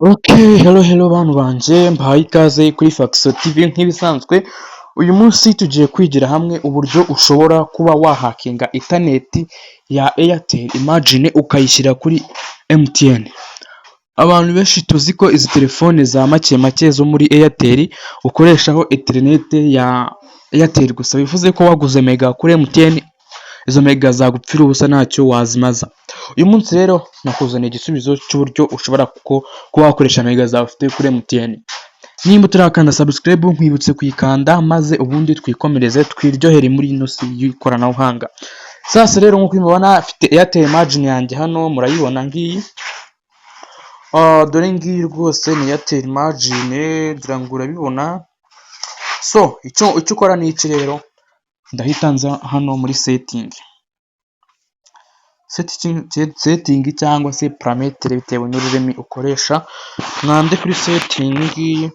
Hello bantu banje mbahaye ikaze kuri Faxo TV nk'ibisanzwe. Uyu munsi tugiye kwigira hamwe uburyo ushobora kuba wahakinga interneti ya Airtel, imagine ukayishyira kuri MTN. Abantu benshi tuzi ko izi telefone za make zo muri Airtel ukoreshaho interineti ya Airtel gusa, bivuze ko waguze mega kuri MTN izo mega zagupfira ubusa ntacyo wazimaza. Uyu munsi rero nakuzaniye igisubizo cy'uburyo ushobora kuba wakoresha mega zawe ufite kuri MTN. Nimba utarakanda subscribe nkwibutse kuyikanda maze ubundi twikomereze twiryohere muri ino si y'ikoranabuhanga. Sasa rero nk'uko mubibona afite Airtel margin yanjye hano murayibona ngiyi. Dore ngiyi rwose ni Airtel margin, ngira ngo urabibona. So icyo ukora ni iki rero, ndahita nza hano muri setting cyangwa se parametere bitewe n'ururimi ukoresha, mwande kuri setting.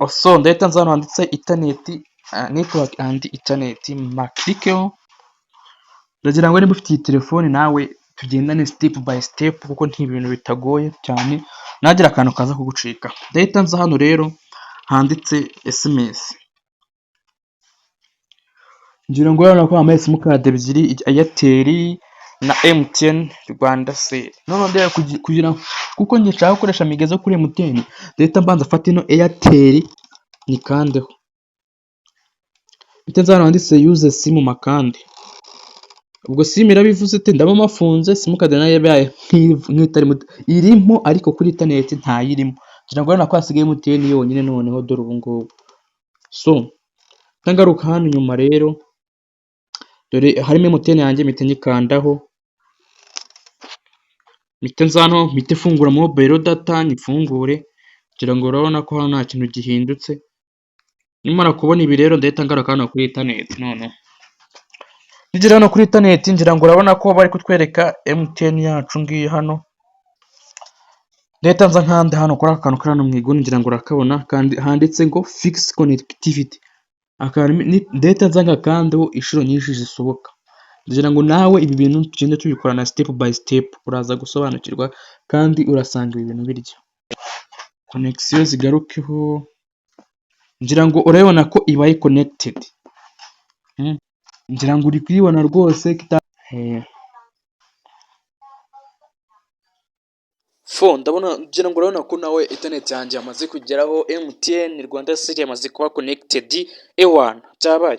So ndahita nza hano handitse internet network and internet, makirikeho. Ndagira ngo niba ufite iyi telefone nawe tugendane step by step kuko nti ibintu bitagoye cyane nagira akantu kaza kugucika. Ndahita nza hano rero handitse SMS, ngira ngo urabona ko hamaye simukadi ebyiri, Airtel na MTN Rwanda Cell. None ndera kugira kuko njye nshaka gukoresha mega zo kuri MTN, ndahita mbanza afata ino Airtel nikandeho. Ndahita nza hano handitse use sim makande. Ubwo sim irabivuze ite ndaba mafunze simukadi nayo yabaye nk'itari irimo, ariko kuri internet ntayirimo. Ngira ngo urabona ko hasigaye MTN yonyine noneho dore ubu ngubu. So ntangaruka hano inyuma rero dore harimo MTN yanjye mpita nyikandaho, mpita nza hano mpita fungura mobile data nyifungure. Ngira ngo urabona ko hano nta kintu gihindutse. Nimara kubona ibi rero ndahita ngaruka hano kuri internet. None nigera hano kuri internet ngira ngo urabona ko bari kutwereka MTN yacu ngiyi hano. Ndahita nza nkande hano kuri aka kantu kari hano mu iguni, ngira ngo urakabona kandi handitse ngo fix connectivity. Ndahita nza ngakandeho inshuro nyinshi zisohoka. Ngira ngo nawe ibi bintu tugende tubikorana step by step uraza gusobanukirwa kandi urasanga ibi bintu birya. Connection zigarukeho, ngira ngo urabona ko ibaye connected. Ngira ngo uri kuyibona rwose ndabona, ngira ngo urabona ko nawe internet yanjye yamaze kugeraho, MTN Rwanda Cell yamaze kuba connected. Ewana cyabaye.